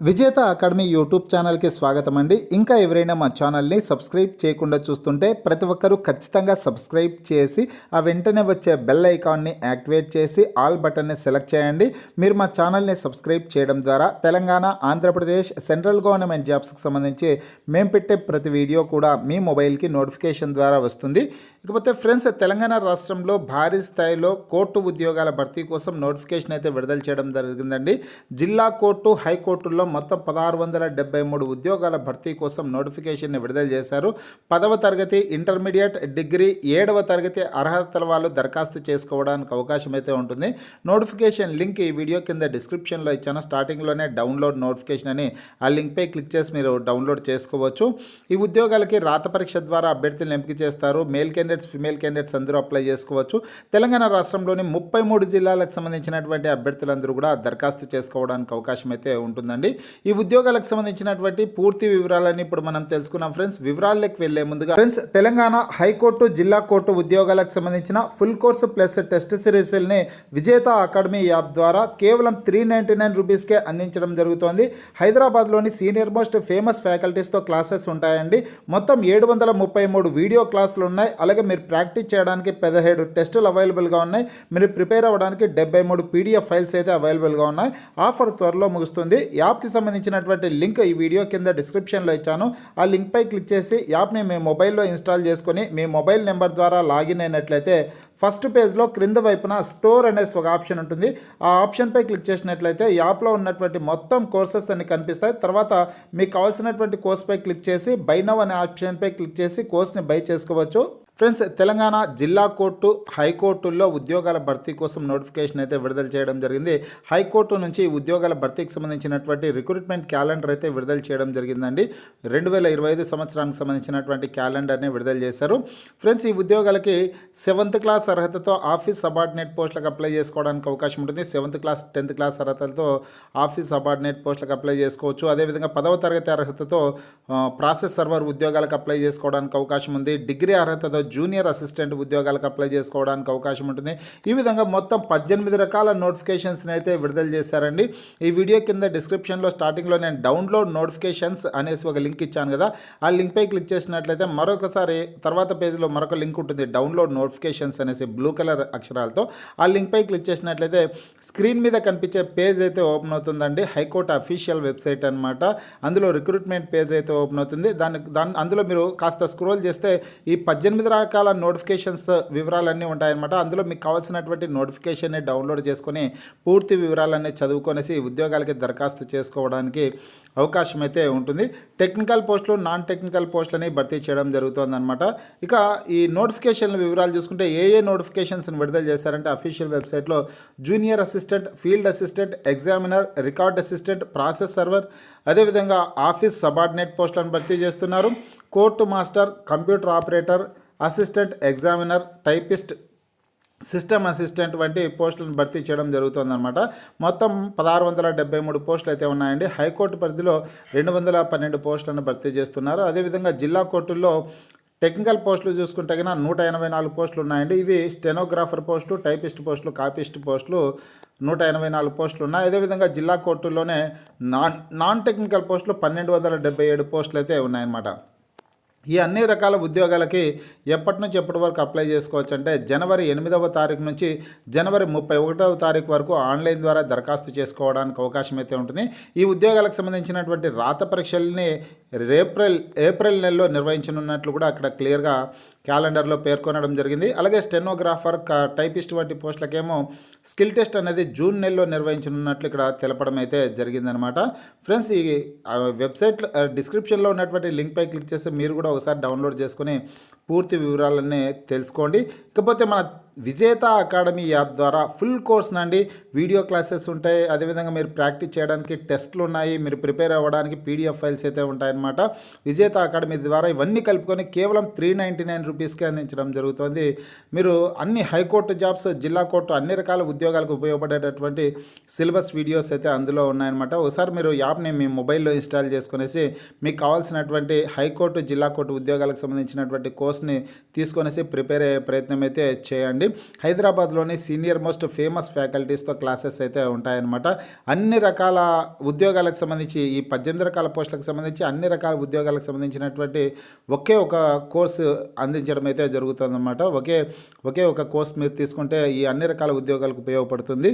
విజేత academy YouTube ఛానల్కి స్వాగతం అండి. ఇంకా ఎవరైనా మా ఛానల్ని సబ్స్క్రైబ్ చేయకుండా చూస్తుంటే ప్రతి ఒక్కరూ ఖచ్చితంగా సబ్స్క్రైబ్ చేసి ఆ వెంటనే వచ్చే బెల్ ఐకాన్ని యాక్టివేట్ చేసి ఆల్ బటన్ని సెలెక్ట్ చేయండి. మీరు మా ఛానల్ని సబ్స్క్రైబ్ చేయడం ద్వారా తెలంగాణ, ఆంధ్రప్రదేశ్ సెంట్రల్ గవర్నమెంట్ జాబ్స్కి సంబంధించి మేము పెట్టే ప్రతి వీడియో కూడా మీ మొబైల్కి నోటిఫికేషన్ ద్వారా వస్తుంది. ఇకపోతే ఫ్రెండ్స్, తెలంగాణ రాష్ట్రంలో భారీ స్థాయిలో కోర్టు ఉద్యోగాల భర్తీ కోసం నోటిఫికేషన్ అయితే విడుదల చేయడం జరిగిందండి. జిల్లా కోర్టు, హైకోర్టుల్లో మొత్తం 1673 ఉద్యోగాల భర్తీ కోసం నోటిఫికేషన్ని విడుదల చేశారు. 10వ తరగతి, ఇంటర్మీడియట్, డిగ్రీ, 7వ తరగతి అర్హతల వాళ్ళు దరఖాస్తు చేసుకోవడానికి అవకాశం అయితే ఉంటుంది. నోటిఫికేషన్ లింక్ ఈ వీడియో కింద డిస్క్రిప్షన్లో ఇచ్చాను. స్టార్టింగ్లోనే డౌన్లోడ్ నోటిఫికేషన్ అని ఆ లింక్పై క్లిక్ చేసి మీరు డౌన్లోడ్ చేసుకోవచ్చు. ఈ ఉద్యోగాలకి రాత పరీక్ష ద్వారా అభ్యర్థులను ఎంపిక చేస్తారు. మేల్ క్యాండిడేట్స్, ఫిమేల్ క్యాండిడేట్స్ అందరూ అప్లై చేసుకోవచ్చు. తెలంగాణ రాష్ట్రంలోని 33 జిల్లాలకు సంబంధించినటువంటి అభ్యర్థులందరూ కూడా దరఖాస్తు చేసుకోవడానికి అవకాశం అయితే ఉంటుందండి. ఈ ఉద్యోగాలకు సంబంధించినటువంటి పూర్తి వివరాలని ఇప్పుడు మనం తెలుసుకున్నాం ఫ్రెండ్స్. వివరాల్లోకి వెళ్లే ముందుగా ఫ్రెండ్స్, తెలంగాణ హైకోర్టు, జిల్లా కోర్టు ఉద్యోగాలకు సంబంధించిన ఫుల్ కోర్సు ప్లస్ టెస్ట్ సిరీస్ని విజేత అకాడమీ యాప్ ద్వారా కేవలం 399 రూపీస్కే అందించడం జరుగుతోంది. హైదరాబాద్లోని సీనియర్ మోస్ట్ ఫేమస్ ఫ్యాకల్టీస్తో క్లాసెస్ ఉంటాయండి. మొత్తం 733 వీడియో క్లాసులు ఉన్నాయి. అలాగే మీరు ప్రాక్టీస్ చేయడానికి 17 టెస్టులు అవైలబుల్గా ఉన్నాయి. మీరు ప్రిపేర్ అవ్వడానికి 73 పీడిఎఫ్ ఫైల్స్ అయితే అవైలబుల్గా ఉన్నాయి. ఆఫర్ త్వరలో ముగుస్తుంది. యాప్కి సంబంధించినటువంటి లింక్ ఈ వీడియో కింద డిస్క్రిప్షన్లో ఇచ్చాను. ఆ లింక్పై క్లిక్ చేసి యాప్ని మీ మొబైల్లో ఇన్స్టాల్ చేసుకొని మీ మొబైల్ నెంబర్ ద్వారా లాగిన్ అయినట్లయితే ఫస్ట్ పేజ్లో క్రింద వైపున స్టోర్ అనేసి ఒక ఆప్షన్ ఉంటుంది. ఆ ఆప్షన్పై క్లిక్ చేసినట్లయితే యాప్లో ఉన్నటువంటి మొత్తం కోర్సెస్ అన్ని కనిపిస్తాయి. తర్వాత మీకు కావాల్సినటువంటి కోర్స్పై క్లిక్ చేసి బై నౌ అనే ఆప్షన్పై క్లిక్ చేసి కోర్స్ని బై చేసుకోవచ్చు. ఫ్రెండ్స్, తెలంగాణ జిల్లా కోర్టు, హైకోర్టుల్లో ఉద్యోగాల భర్తీ కోసం నోటిఫికేషన్ అయితే విడుదల చేయడం జరిగింది. హైకోర్టు నుంచి ఉద్యోగాల భర్తీకి సంబంధించినటువంటి రిక్రూట్మెంట్ క్యాలెండర్ అయితే విడుదల చేయడం జరిగిందండి. 2025 సంవత్సరానికి సంబంధించినటువంటి క్యాలెండర్ని విడుదల చేశారు. ఫ్రెండ్స్, ఈ ఉద్యోగాలకి 7th క్లాస్ అర్హతతో ఆఫీస్ సబార్డినేట్ పోస్టులకు అప్లై చేసుకోవడానికి అవకాశం ఉంటుంది. 7th క్లాస్, 10th క్లాస్ అర్హతలతో ఆఫీస్ సబార్డినేట్ పోస్టులకు అప్లై చేసుకోవచ్చు. అదేవిధంగా 10వ తరగతి అర్హతతో ప్రాసెస్ సర్వర్ ఉద్యోగాలకు అప్లై చేసుకోవడానికి అవకాశం ఉంది. డిగ్రీ అర్హతతో జూనియర్ అసిస్టెంట్ ఉద్యోగాలకు అప్లై చేసుకోవడానికి అవకాశం ఉంటుంది. ఈ విధంగా మొత్తం 18 రకాల నోటిఫికేషన్స్ని అయితే విడుదల చేశారండి. ఈ వీడియో కింద డిస్క్రిప్షన్లో స్టార్టింగ్లో నేను డౌన్లోడ్ నోటిఫికేషన్స్ అనేసి ఒక లింక్ ఇచ్చాను కదా, ఆ లింక్పై క్లిక్ చేసినట్లయితే మరొకసారి తర్వాత పేజ్లో మరొక లింక్ ఉంటుంది, డౌన్లోడ్ నోటిఫికేషన్స్ అనేసి బ్లూ కలర్ అక్షరాలతో. ఆ లింక్పై క్లిక్ చేసినట్లయితే స్క్రీన్ మీద కనిపించే పేజ్ అయితే ఓపెన్ అవుతుందండి. హైకోర్టు అఫీషియల్ వెబ్సైట్ అనమాట. అందులో రిక్రూట్మెంట్ పేజ్ అయితే ఓపెన్ అవుతుంది. అందులో మీరు కాస్త స్క్రోల్ చేస్తే ఈ 18 రకాల నోటిఫికేషన్స్ వివరాలన్నీ ఉంటాయన్నమాట. అందులో మీకు కావాల్సినటువంటి నోటిఫికేషన్ని డౌన్లోడ్ చేసుకొని పూర్తి వివరాలన్నీ చదువుకొనేసి ఉద్యోగాలకి దరఖాస్తు చేసుకోవడానికి అవకాశం అయితే ఉంటుంది. టెక్నికల్ పోస్టులు, నాన్ టెక్నికల్ పోస్టులని భర్తీ చేయడం జరుగుతుందన్నమాట. ఇక ఈ నోటిఫికేషన్ల వివరాలు చూసుకుంటే ఏ నోటిఫికేషన్స్ని విడుదల చేశారంటే అఫీషియల్ వెబ్సైట్లో junior assistant, field assistant, examiner, record assistant, process server, అదేవిధంగా ఆఫీస్ సబార్డినేట్ పోస్టులను భర్తీ చేస్తున్నారు. Court master, computer operator, assistant examiner, typist, system assistant వంటి పోస్టులను భర్తీ చేయడం జరుగుతుందన్నమాట. మొత్తం 1673 పోస్టులు అయితే ఉన్నాయండి. హైకోర్టు పరిధిలో 212 పోస్టులను భర్తీ చేస్తున్నారు. అదేవిధంగా జిల్లా కోర్టుల్లో టెక్నికల్ పోస్టులు చూసుకుంటే కన్నా 184 పోస్టులు ఉన్నాయండి. ఇవి స్టెనోగ్రాఫర్ పోస్టులు, టైపిస్ట్ పోస్టులు, కాపిస్ట్ పోస్టులు 184 పోస్టులు ఉన్నాయి. అదేవిధంగా జిల్లా కోర్టుల్లోనే నాన్ టెక్నికల్ పోస్టులు 1277 పోస్టులు అయితే ఉన్నాయన్నమాట. ఈ అన్ని రకాల ఉద్యోగాలకి ఎప్పటి నుంచి ఎప్పటి వరకు అప్లై చేసుకోవచ్చు అంటే జనవరి 8వ తారీఖు నుంచి జనవరి 31వ తారీఖు వరకు ఆన్లైన్ ద్వారా దరఖాస్తు చేసుకోవడానికి అవకాశం అయితే ఉంటుంది. ఈ ఉద్యోగాలకు సంబంధించినటువంటి రాత పరీక్షల్ని ఏప్రిల్ నెలలో నిర్వహించనున్నట్లు కూడా అక్కడ క్లియర్గా క్యాలెండర్లో పేర్కొనడం జరిగింది. అలాగే స్టెనోగ్రాఫర్, టైపిస్ట్ వంటి పోస్టులకేమో స్కిల్ టెస్ట్ అనేది జూన్ నెలలో నిర్వహించనున్నట్లు ఇక్కడ తెలపడం అయితే జరిగిందనమాట. ఫ్రెండ్స్, ఈ వెబ్సైట్ డిస్క్రిప్షన్లో ఉన్నటువంటి లింక్పై క్లిక్ చేసి మీరు కూడా ఒకసారి డౌన్లోడ్ చేసుకుని పూర్తి వివరాలన్నీ తెలుసుకోండి. ఇకపోతే మన విజేత అకాడమీ యాప్ ద్వారా ఫుల్ కోర్స్ నండి వీడియో క్లాసెస్ ఉంటాయి. అదేవిధంగా మీరు ప్రాక్టీస్ చేయడానికి టెస్ట్లు ఉన్నాయి. మీరు ప్రిపేర్ అవ్వడానికి పీడిఎఫ్ ఫైల్స్ అయితే ఉంటాయన్నమాట. విజేత అకాడమీ ద్వారా ఇవన్నీ కలుపుకొని కేవలం 399 రూపీస్కే అందించడం జరుగుతుంది. మీరు అన్ని హైకోర్టు జాబ్స్, జిల్లా కోర్టు అన్ని రకాల ఉద్యోగాలకు ఉపయోగపడేటటువంటి సిలబస్ వీడియోస్ అయితే అందులో ఉన్నాయన్నమాట. ఒకసారి మీరు యాప్ని మీ మొబైల్లో ఇన్స్టాల్ చేసుకునేసి మీకు కావాల్సినటువంటి హైకోర్టు, జిల్లా కోర్టు ఉద్యోగాలకు సంబంధించినటువంటి కోర్స్ కోర్స్ని తీసుకొనేసి ప్రిపేర్ అయ్యే ప్రయత్నం అయితే చేయండి. హైదరాబాద్లోని సీనియర్ మోస్ట్ ఫేమస్ ఫ్యాకల్టీస్తో క్లాసెస్ అయితే ఉంటాయన్నమాట. అన్ని రకాల ఉద్యోగాలకు సంబంధించి ఈ 18 రకాల పోస్టులకు సంబంధించి అన్ని రకాల ఉద్యోగాలకు సంబంధించినటువంటి ఒకే ఒక కోర్సు అందించడం అయితే జరుగుతుందన్నమాట. ఒకే ఒక కోర్స్ మీరు తీసుకుంటే ఈ అన్ని రకాల ఉద్యోగాలకు ఉపయోగపడుతుంది.